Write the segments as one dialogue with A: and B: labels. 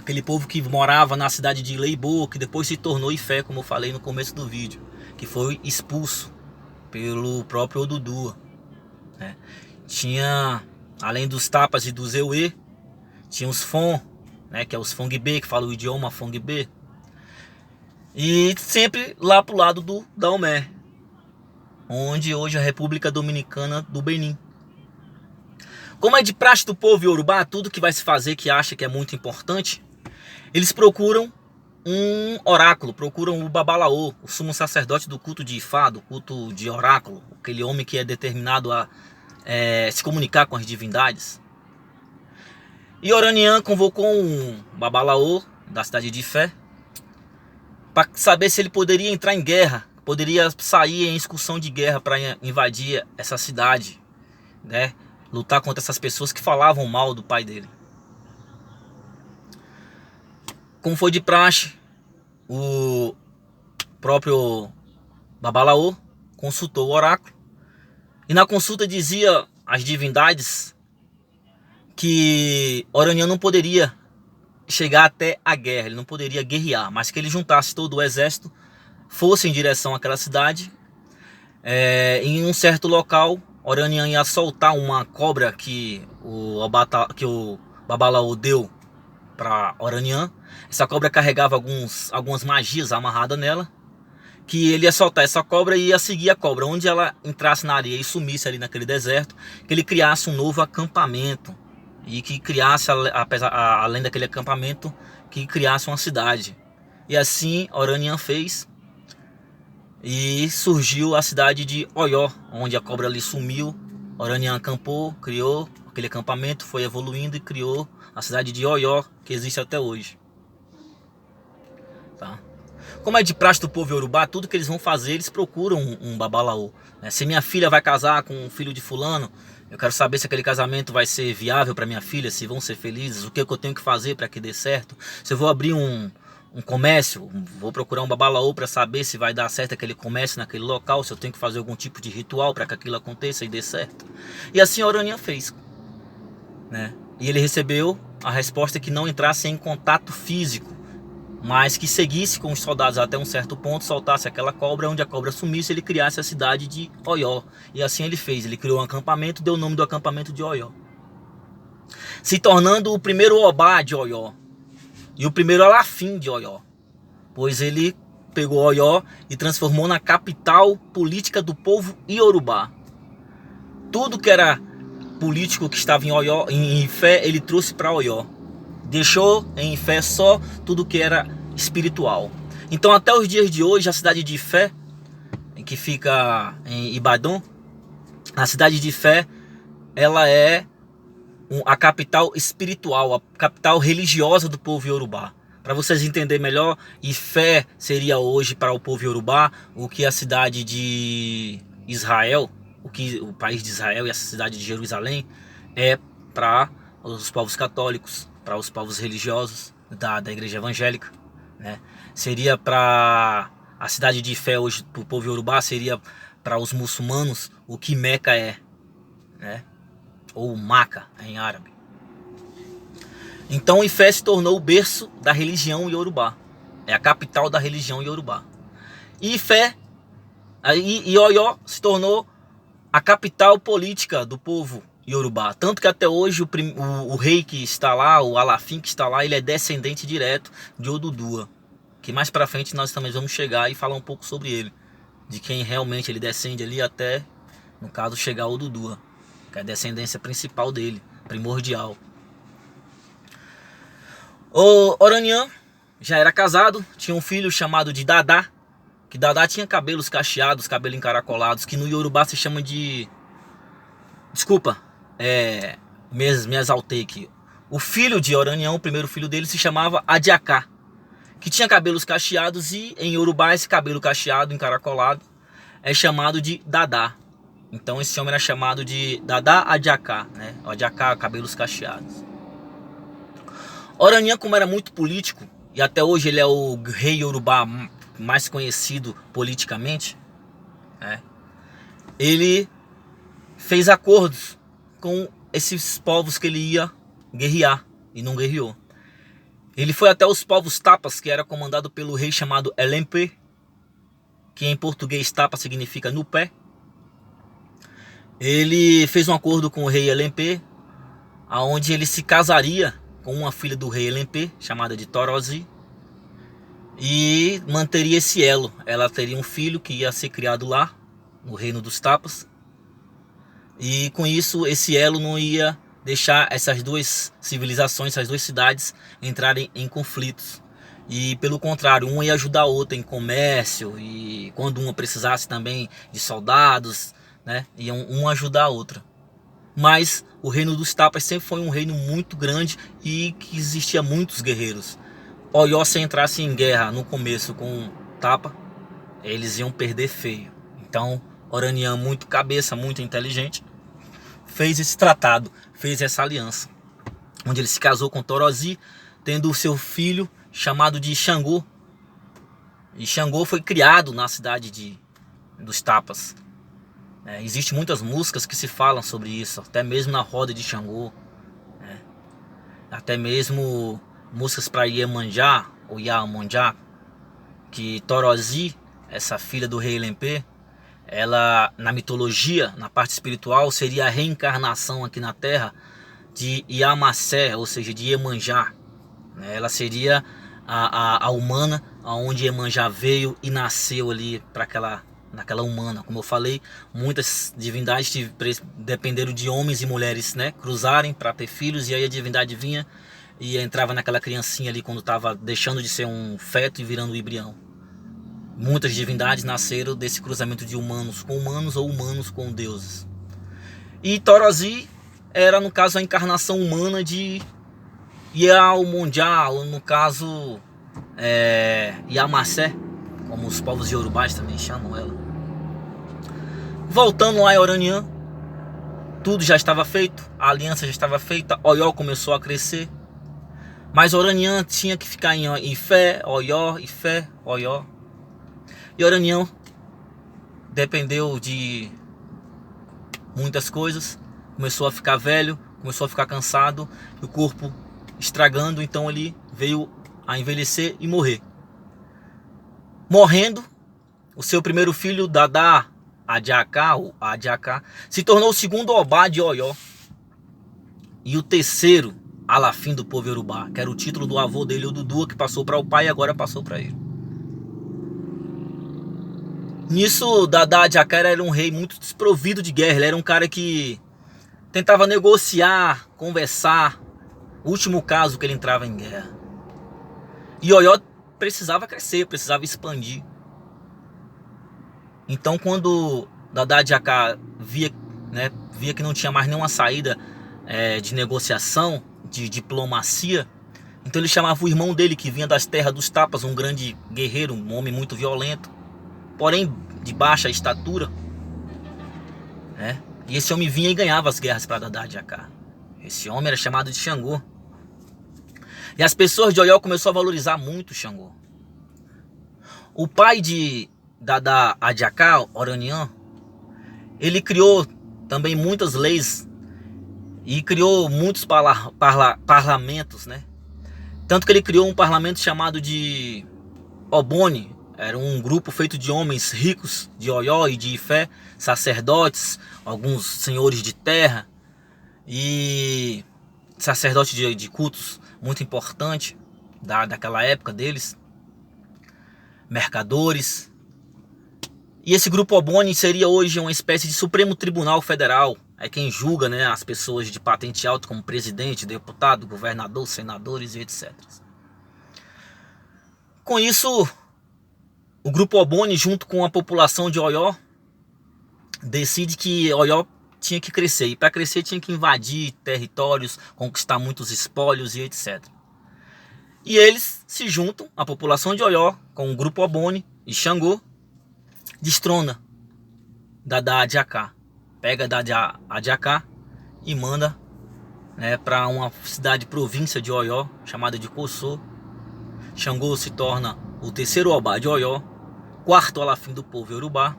A: aquele povo que morava na cidade de Leiboa, que depois se tornou Ifé, como eu falei no começo do vídeo, que foi expulso pelo próprio Odudua, né? Tinha, além dos Tapas e dos Euê, tinha os Fon, né, que é os Fong-B, que fala o idioma Fong-B, e sempre lá pro lado do Daomé, onde hoje é a República Dominicana do Benin. Como é de praxe do povo iorubá, tudo que vai se fazer que acha que é muito importante, eles procuram um oráculo, procuram o Babalaô, o sumo sacerdote do culto de Ifá, do culto de oráculo, aquele homem que é determinado a se comunicar com as divindades. E Oranian convocou um Babalaô da cidade de Ifé para saber se ele poderia entrar em guerra, poderia sair em excursão de guerra para invadir essa cidade, né? Lutar contra essas pessoas que falavam mal do pai dele. Como foi de praxe, o próprio Babalaô consultou o oráculo e na consulta dizia às divindades que Oranian não poderia chegar até a guerra, ele não poderia guerrear, mas que ele juntasse todo o exército, fosse em direção àquela cidade. Em um certo local, Oranian ia soltar uma cobra que o Babalaô deu para Oranian. Essa cobra carregava algumas magias amarradas nela, que ele ia soltar essa cobra e ia seguir a cobra. Onde ela entrasse na areia e sumisse ali naquele deserto, que ele criasse um novo acampamento. E que criasse, além daquele acampamento, que criasse uma cidade. E assim Oranian fez. E surgiu a cidade de Oió, onde a cobra ali sumiu. Oranian acampou, criou aquele acampamento, foi evoluindo e criou a cidade de Oió, que existe até hoje. Tá? Como é de praxe do povo iorubá, tudo que eles vão fazer, eles procuram um Babalaô. Se minha filha vai casar com um filho de fulano, eu quero saber se aquele casamento vai ser viável para minha filha, se vão ser felizes, o que eu tenho que fazer para que dê certo. Se eu vou abrir um comércio, vou procurar um Babalaô para saber se vai dar certo aquele comércio naquele local, se eu tenho que fazer algum tipo de ritual para que aquilo aconteça e dê certo. E assim Oranian fez, né? E ele recebeu a resposta que não entrasse em contato físico, mas que seguisse com os soldados até um certo ponto, soltasse aquela cobra, onde a cobra sumisse, ele criasse a cidade de Oió. E assim ele fez, ele criou um acampamento, deu o nome do acampamento de Oió, se tornando o primeiro Obá de Oió e o primeiro Alafim de Oió, pois ele pegou Oió e transformou na capital política do povo iorubá. Tudo que era político que estava em Oió, em Ifé, ele trouxe para Oió. Deixou em Ifé só tudo que era espiritual. Então até os dias de hoje, a cidade de Ifé, que fica em Ibadan, a cidade de Ifé, ela é a capital espiritual, a capital religiosa do povo iorubá. Para vocês entenderem melhor, Ifé seria hoje para o povo iorubá o que a cidade de Israel, o país de Israel e a cidade de Jerusalém é para os povos católicos, para os povos religiosos da igreja evangélica, né? Seria para a cidade de Ifé hoje, para o povo iorubá, seria para os muçulmanos o que Meca é, né? Ou Maca em árabe. Então Ifé se tornou o berço da religião iorubá, é a capital da religião iorubá. E Ifé, e Oió se tornou a capital política do povo iorubá, tanto que até hoje o rei que está lá, o Alafim que está lá, ele é descendente direto de Odudua, que mais pra frente nós também vamos chegar e falar um pouco sobre ele, de quem realmente ele descende ali até, no caso, chegar a Odudua, que é a descendência principal dele, primordial. O Oranian já era casado, tinha um filho chamado de Dadá, que Dadá tinha cabelos cacheados, cabelos encaracolados, que no Iorubá se chama de... Desculpa, me exaltei aqui. O filho de Oranian, o primeiro filho dele, se chamava Adiaká, que tinha cabelos cacheados, e em Iorubá esse cabelo cacheado, encaracolado, é chamado de Dadá. Então esse homem era chamado de Dadá Adiaká, né? Adiaká, cabelos cacheados. Oranian, como era muito político, e até hoje ele é o rei iorubá mais conhecido politicamente, né? Ele fez acordos com esses povos que ele ia guerrear e não guerreou. Ele foi até os povos tapas, que era comandado pelo rei chamado Elempe, que em português tapa significa no pé. Ele fez um acordo com o rei Elempe, aonde ele se casaria com uma filha do rei Elempe, chamada de Torozi, e manteria esse elo. Ela teria um filho que ia ser criado lá, no reino dos tapas, e com isso esse elo não ia deixar essas duas civilizações, essas duas cidades entrarem em conflitos. E pelo contrário, uma ia ajudar a outra em comércio, e quando uma precisasse também de soldados, né, iam uma ajudar a outra. Mas o reino dos tapas sempre foi um reino muito grande e que existia muitos guerreiros. Oió, se entrasse em guerra no começo com tapa, eles iam perder feio. Então Oranian, muito cabeça, muito inteligente, fez esse tratado, fez essa aliança, onde ele se casou com Torozi, tendo o seu filho chamado de Xangô. E Xangô foi criado na cidade dos tapas. Existem muitas músicas que se falam sobre isso, até mesmo na roda de Xangô, até mesmo músicas para Iemanjá ou Iamonjá, que Torozi, essa filha do rei Elempe, ela na mitologia, na parte espiritual, seria a reencarnação aqui na Terra de Iamacé, ou seja, de Iemanjá. Ela seria a humana, aonde Iemanjá veio e nasceu ali naquela humana. Como eu falei, muitas divindades dependeram de homens e mulheres, né, cruzarem para ter filhos, e aí a divindade vinha e entrava naquela criancinha ali quando estava deixando de ser um feto e virando um embrião. Muitas divindades nasceram desse cruzamento de humanos com humanos ou humanos com deuses. E Torozi era, no caso, a encarnação humana de Iamonjá, ou no caso Iamacé, como os povos iorubás também chamam ela. Voltando lá em Oranian, tudo já estava feito, a aliança já estava feita, Oió começou a crescer, mas Oranian tinha que ficar em fé, Oió, e fé, Oió. E Oranian dependeu de muitas coisas, começou a ficar velho, começou a ficar cansado, o corpo estragando, então ele veio a envelhecer e morrer. Morrendo, o seu primeiro filho, Dada Adiaká, se tornou o segundo Obá de Oió e o terceiro Alafim do povo Yorubá, que era o título do avô dele, o Dudua, que passou para o pai e agora passou para ele. Nisso, Dada Adiaká era um rei muito desprovido de guerra. Ele era um cara que tentava negociar, conversar. O último caso que ele entrava em guerra. E Oió precisava crescer, precisava expandir. Então, quando Dada Adiaká via que não tinha mais nenhuma saída de negociação, de diplomacia, então ele chamava o irmão dele, que vinha das terras dos tapas, um grande guerreiro, um homem muito violento, porém de baixa estatura, e esse homem vinha e ganhava as guerras para Dada Adiaká. Esse homem era chamado de Xangô. E as pessoas de Oió começaram a valorizar muito Xangô. O pai de Dada Adiaká, Oranian, ele criou também muitas leis e criou muitos parlamentos, Tanto que ele criou um parlamento chamado de Obone. Era um grupo feito de homens ricos de Oió e de Ifé, sacerdotes, alguns senhores de terra e sacerdotes de cultos muito importante daquela época deles, mercadores. E esse grupo Obone seria hoje uma espécie de Supremo Tribunal Federal. É quem julga, as pessoas de patente alta, como presidente, deputado, governador, senadores e etc. Com isso, o grupo Obone, junto com a população de Oió, decide que Oió tinha que crescer. E para crescer tinha que invadir territórios, conquistar muitos espólios e etc. E eles se juntam, a população de Oió, com o grupo Obone e Xangô, destrona Dada Adiaká. Pega Dada Adiaká e manda para uma cidade-província de Oió, chamada de Coçô. Xangô se torna o terceiro Obá de Oió, quarto Alafim do povo Yorubá.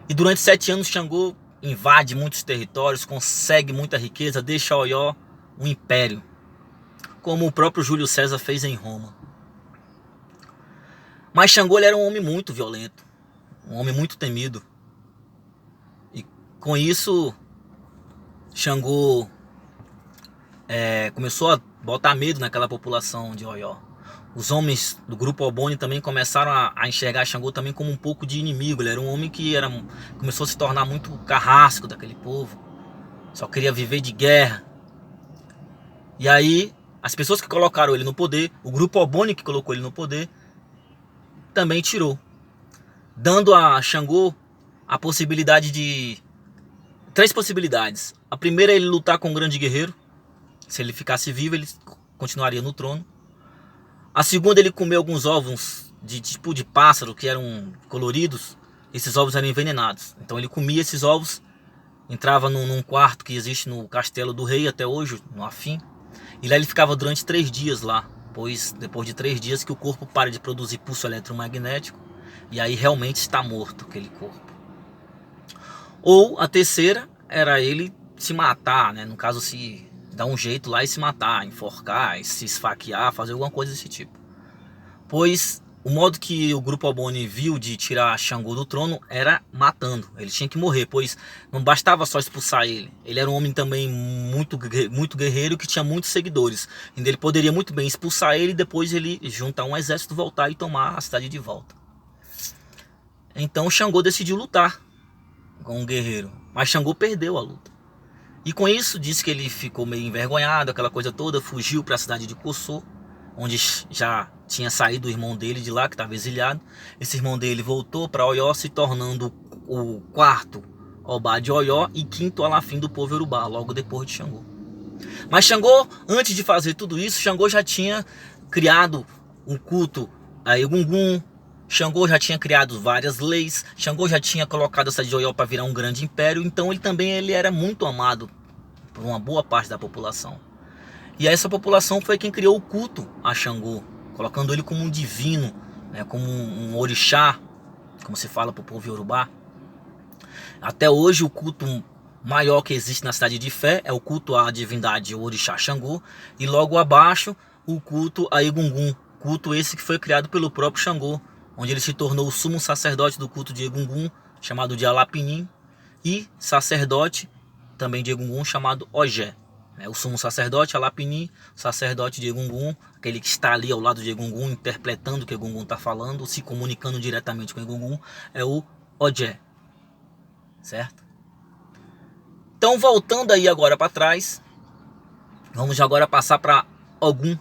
A: E durante 7 anos Xangô invade muitos territórios, consegue muita riqueza, deixa Oió um império. como o próprio Júlio César fez em Roma. Mas Xangô ele era um homem muito violento, um homem muito temido. E com isso, Xangô começou a botar medo naquela população de Oió. Os homens do grupo Oboni também começaram a enxergar Xangô também como um pouco de inimigo. Ele era um homem que começou a se tornar muito carrasco daquele povo. Só queria viver de guerra. E aí, as pessoas que colocaram ele no poder, o grupo Oboni que colocou ele no poder, também tirou. Dando a Xangô a possibilidade de... 3 possibilidades. A primeira é ele lutar com um grande guerreiro. Se ele ficasse vivo, ele continuaria no trono. A segunda, ele comer alguns ovos de tipo de pássaro que eram coloridos. Esses ovos eram envenenados. Então ele comia esses ovos, entrava num quarto que existe no castelo do rei até hoje, no Afim. E lá ele ficava durante 3 dias lá. Pois depois de 3 dias que o corpo para de produzir pulso eletromagnético. E aí realmente está morto aquele corpo. Ou a terceira era ele se matar, né? No caso, se dar um jeito lá e se matar, enforcar, se esfaquear, fazer alguma coisa desse tipo. Pois o modo que o grupo Oboni viu de tirar Xangô do trono era matando. Ele tinha que morrer, pois não bastava só expulsar ele. Ele era um homem também muito guerreiro que tinha muitos seguidores. Então ele poderia muito bem expulsar ele e depois ele juntar um exército, voltar e tomar a cidade de volta. Então Xangô decidiu lutar com um guerreiro, mas Xangô perdeu a luta. E com isso, disse que ele ficou meio envergonhado, aquela coisa toda, fugiu para a cidade de Cossô, onde já tinha saído o irmão dele de lá, que estava exilhado. Esse irmão dele voltou para Oió, se tornando o 4º Obá de Oió e 5º Alafim do povo Yorubá, logo depois de Xangô. Mas Xangô, antes de fazer tudo isso, Xangô já tinha criado um culto a Egungun. Xangô já tinha criado várias leis. Xangô já tinha colocado a cidade de Oió para virar um grande império. Então ele era muito amado por uma boa parte da população. E essa população foi quem criou o culto a Xangô, colocando ele como um divino, né, como um orixá, como se fala para o povo Yorubá. Até hoje o culto maior que existe na cidade de Fé é o culto à divindade, o orixá Xangô. E logo abaixo o culto a Egungun. Culto esse que foi criado pelo próprio Xangô, onde ele se tornou o sumo sacerdote do culto de Egungun, chamado de Alapinim, e sacerdote também de Egungun, chamado Ogé. O sumo sacerdote, Alapinim, sacerdote de Egungun, aquele que está ali ao lado de Egungun, interpretando o que Egungun está falando, se comunicando diretamente com Egungun, é o Ogé. Certo? Então, voltando aí agora para trás, vamos agora passar para Ogum.